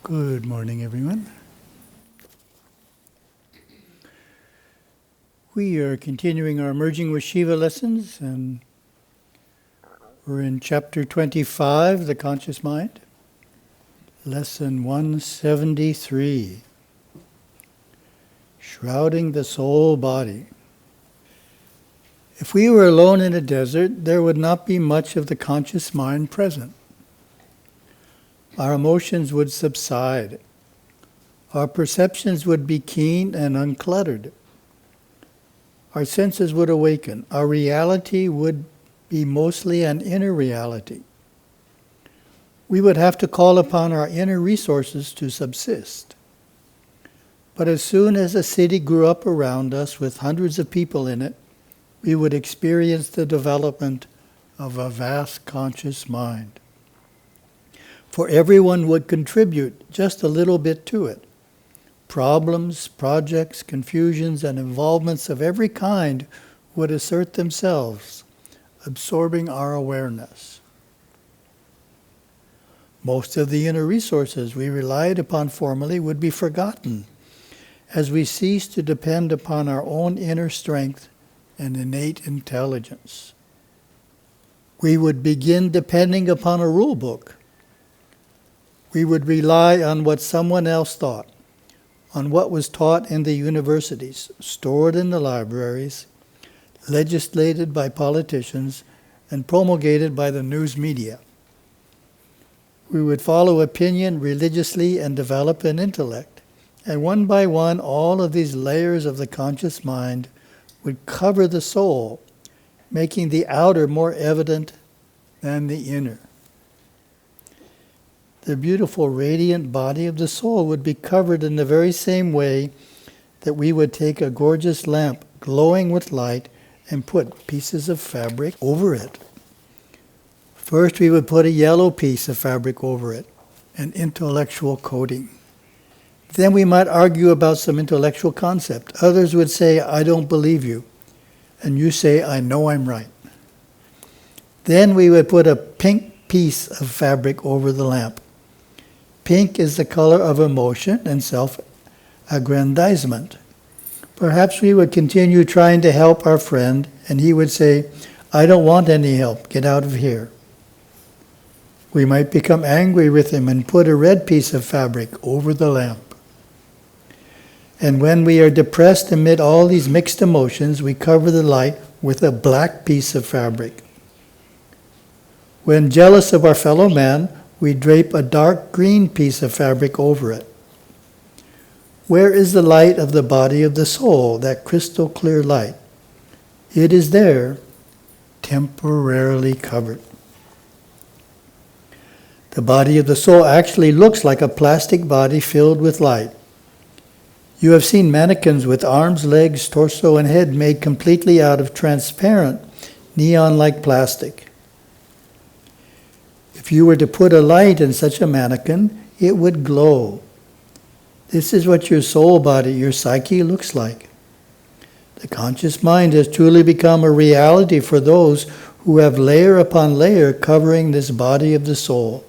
Good morning, everyone. We are continuing our Merging with Śiva lessons, and we're in chapter 25, the conscious mind, lesson 173, shrouding the soul body. If we were alone in a desert, there would not be much of the conscious mind present. Our emotions would subside. Our perceptions would be keen and uncluttered. Our senses would awaken. Our reality would be mostly an inner reality. We would have to call upon our inner resources to subsist. But as soon as a city grew up around us with hundreds of people in it, we would experience the development of a vast conscious mind. For everyone would contribute just a little bit to it. Problems, projects, confusions, and involvements of every kind would assert themselves, absorbing our awareness. Most of the inner resources we relied upon formerly would be forgotten as we cease to depend upon our own inner strength and innate intelligence. We would begin depending upon a rule book. We would rely on what someone else thought, on what was taught in the universities, stored in the libraries, legislated by politicians, and promulgated by the news media. We would follow opinion religiously and develop an intellect. And one by one, all of these layers of the conscious mind would cover the soul, making the outer more evident than the inner. The beautiful radiant body of the soul would be covered in the very same way that we would take a gorgeous lamp glowing with light and put pieces of fabric over it. First, we would put a yellow piece of fabric over it, an intellectual coating. Then we might argue about some intellectual concept. Others would say, "I don't believe you." And you say, "I know I'm right." Then we would put a pink piece of fabric over the lamp. Pink is the color of emotion and self-aggrandizement. Perhaps we would continue trying to help our friend, and he would say, "I don't want any help, get out of here." We might become angry with him and put a red piece of fabric over the lamp. And when we are depressed amid all these mixed emotions, we cover the light with a black piece of fabric. When jealous of our fellow man, we drape a dark green piece of fabric over it. Where is the light of the body of the soul, that crystal clear light? It is there, temporarily covered. The body of the soul actually looks like a plastic body filled with light. You have seen mannequins with arms, legs, torso, and head made completely out of transparent, neon-like plastic. If you were to put a light in such a mannequin, it would glow. This is what your soul body, your psyche, looks like. The conscious mind has truly become a reality for those who have layer upon layer covering this body of the soul.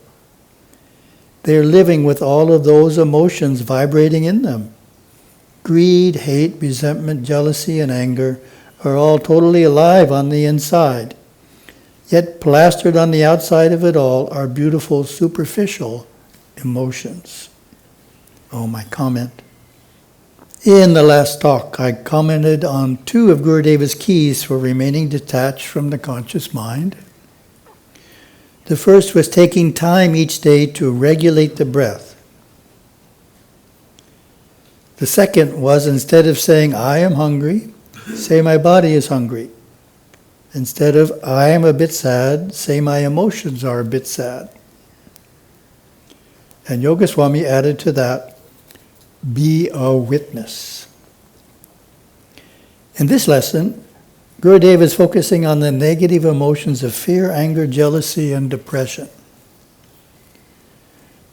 They are living with all of those emotions vibrating in them. Greed, hate, resentment, jealousy, and anger are all totally alive on the inside. Yet plastered on the outside of it all are beautiful superficial emotions. Oh, my comment. In the last talk, I commented on two of Gurudeva's keys for remaining detached from the conscious mind. The first was taking time each day to regulate the breath. The second was, instead of saying, "I am hungry," say, "My body is hungry." Instead of, "I am a bit sad," say, "My emotions are a bit sad." And Yogaswami added to that, "Be a witness." In this lesson, Gurudeva is focusing on the negative emotions of fear, anger, jealousy, and depression.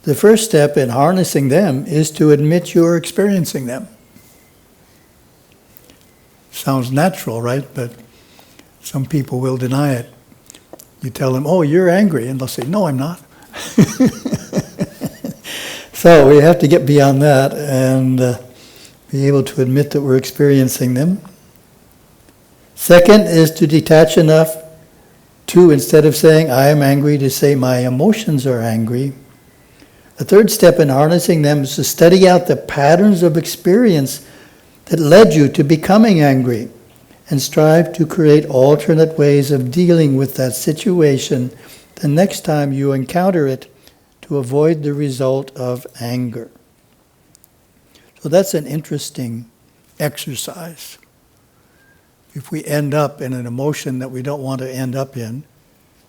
The first step in harnessing them is to admit you are experiencing them. Sounds natural, right? But some people will deny it. You tell them, "Oh, you're angry," and they'll say, "No, I'm not." So we have to get beyond that and be able to admit that we're experiencing them. Second is to detach enough to, instead of saying, I am angry, to say, my emotions are angry. The third step in harnessing them is to study out the patterns of experience that led you to becoming angry and strive to create alternate ways of dealing with that situation the next time you encounter it to avoid the result of anger. So that's an interesting exercise. If we end up in an emotion that we don't want to end up in,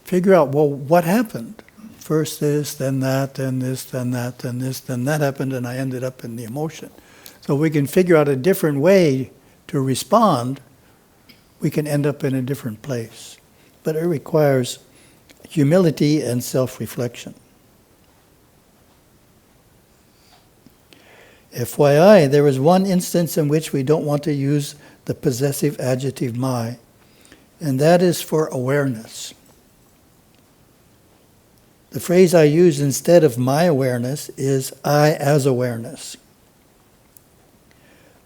figure out, well, what happened? First this, then that, then this, then that, then this, then that happened, and I ended up in the emotion. So we can figure out a different way to respond. We can end up in a different place. But it requires humility and self-reflection. FYI, there is one instance in which we don't want to use the possessive adjective my, and that is for awareness. The phrase I use instead of my awareness is I as awareness.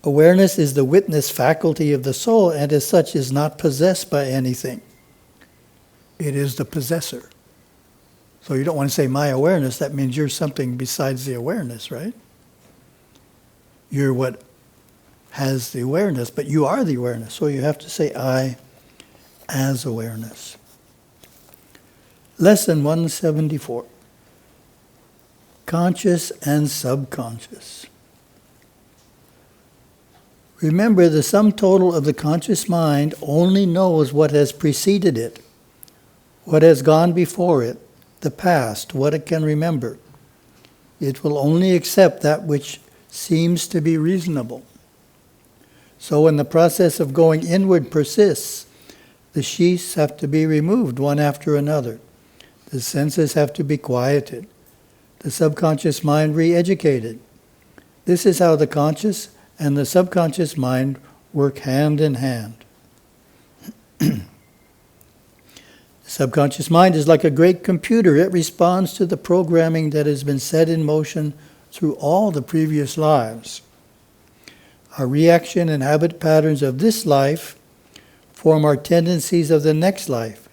Awareness is the witness faculty of the soul, and as such is not possessed by anything. It is the possessor. So you don't want to say my awareness, that means you're something besides the awareness, right? You're what has the awareness, but you are the awareness. So you have to say I as awareness. Lesson 174. Conscious and subconscious. Remember, the sum total of the conscious mind only knows what has preceded it, what has gone before it, the past, what it can remember. It will only accept that which seems to be reasonable. So when the process of going inward persists, the sheaths have to be removed one after another. The senses have to be quieted. The subconscious mind re-educated. This is how the conscious and the subconscious mind work hand in hand. The subconscious mind is like a great computer. It responds to the programming that has been set in motion through all the previous lives. Our reaction and habit patterns of this life form our tendencies of the next life,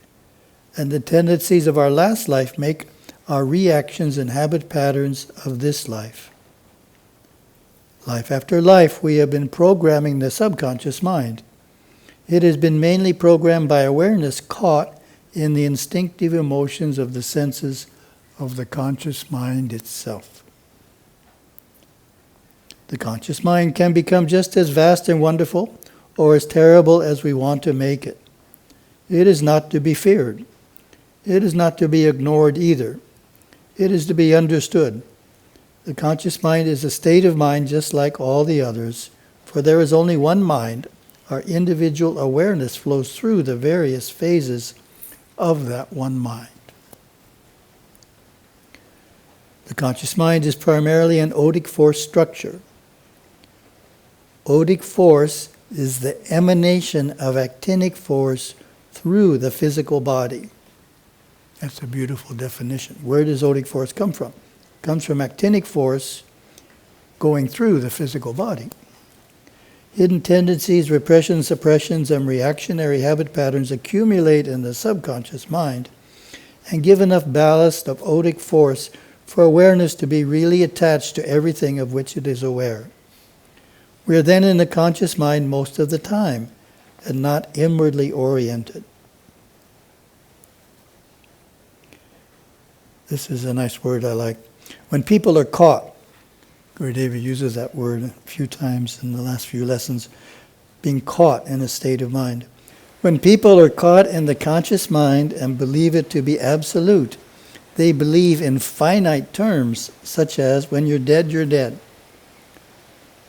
and the tendencies of our last life make our reactions and habit patterns of this life. Life after life, we have been programming the subconscious mind. It has been mainly programmed by awareness caught in the instinctive emotions of the senses of the conscious mind itself. The conscious mind can become just as vast and wonderful or as terrible as we want to make it. It is not to be feared. It is not to be ignored either. It is to be understood. The conscious mind is a state of mind just like all the others, for there is only one mind. Our individual awareness flows through the various phases of that one mind. The conscious mind is primarily an odic force structure. Odic force is the emanation of actinic force through the physical body. That's a beautiful definition. Where does odic force come from? It comes from actinic force going through the physical body. Hidden tendencies, repressions, suppressions, and reactionary habit patterns accumulate in the subconscious mind and give enough ballast of odic force for awareness to be really attached to everything of which it is aware. We are then in the conscious mind most of the time and not inwardly oriented. This is a nice word I like. When people are caught, Gurudev uses that word a few times in the last few lessons, being caught in a state of mind. When people are caught in the conscious mind and believe it to be absolute, they believe in finite terms, such as, when you're dead, you're dead.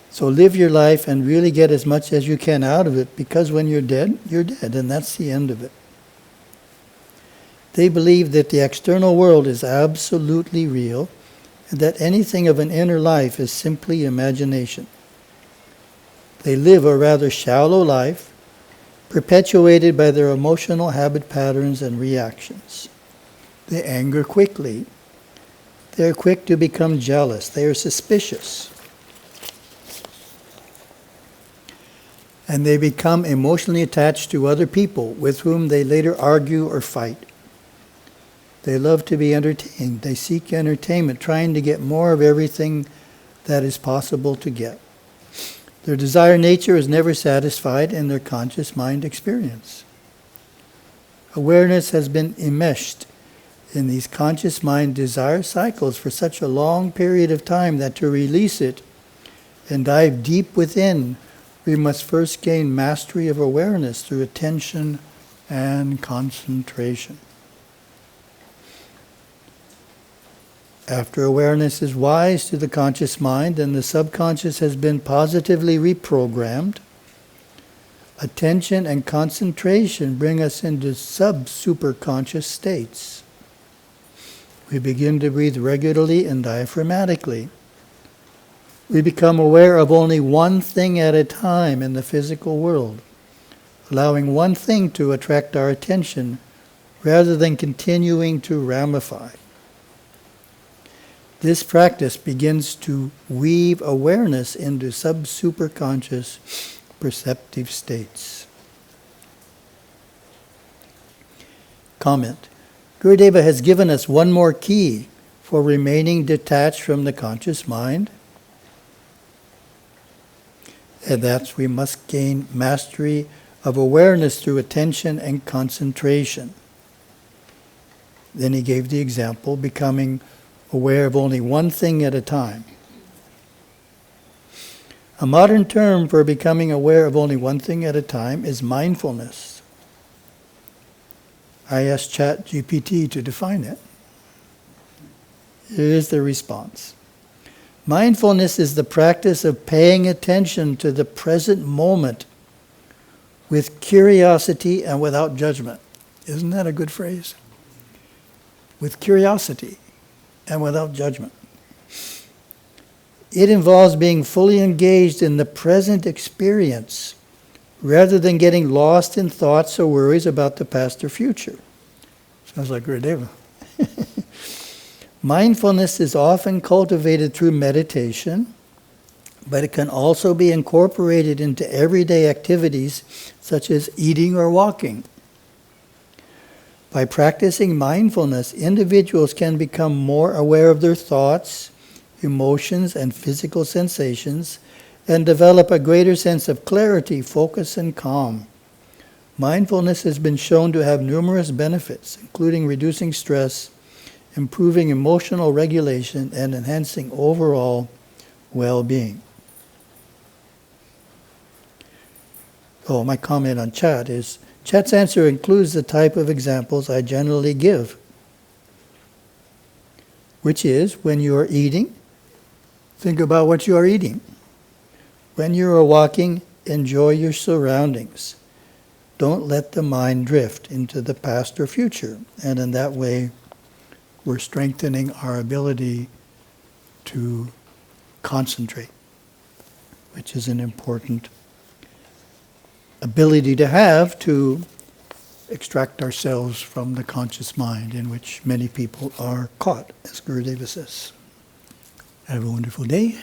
So live your life and really get as much as you can out of it, because when you're dead, and that's the end of it. They believe that the external world is absolutely real, and that anything of an inner life is simply imagination. They live a rather shallow life, perpetuated by their emotional habit patterns and reactions. They anger quickly. They are quick to become jealous. They are suspicious. And they become emotionally attached to other people with whom they later argue or fight. They love to be entertained. They seek entertainment, trying to get more of everything that is possible to get. Their desire nature is never satisfied in their conscious mind experience. Awareness has been enmeshed in these conscious mind desire cycles for such a long period of time that to release it and dive deep within, we must first gain mastery of awareness through attention and concentration. After awareness is wise to the conscious mind and the subconscious has been positively reprogrammed, attention and concentration bring us into sub-superconscious states. We begin to breathe regularly and diaphragmatically. We become aware of only one thing at a time in the physical world, allowing one thing to attract our attention rather than continuing to ramify. This practice begins to weave awareness into sub-superconscious perceptive states. Comment. Gurudeva has given us one more key for remaining detached from the conscious mind, and that's we must gain mastery of awareness through attention and concentration. Then he gave the example, becoming aware of only one thing at a time. A modern term for becoming aware of only one thing at a time is mindfulness. I asked ChatGPT to define it. Here is the response. Mindfulness is the practice of paying attention to the present moment with curiosity and without judgment. Isn't that a good phrase? With curiosity and without judgment. It involves being fully engaged in the present experience rather than getting lost in thoughts or worries about the past or future. Sounds like Gurudeva. Mindfulness is often cultivated through meditation, but it can also be incorporated into everyday activities such as eating or walking. By practicing mindfulness, individuals can become more aware of their thoughts, emotions, and physical sensations, and develop a greater sense of clarity, focus, and calm. Mindfulness has been shown to have numerous benefits, including reducing stress, improving emotional regulation, and enhancing overall well-being. Oh, my comment on Chat is, Chat's answer includes the type of examples I generally give, which is when you are eating, think about what you are eating. When you are walking, enjoy your surroundings. Don't let the mind drift into the past or future. And in that way, we're strengthening our ability to concentrate, which is an important ability to have to extract ourselves from the conscious mind in which many people are caught, as Gurudeva says. Have a wonderful day.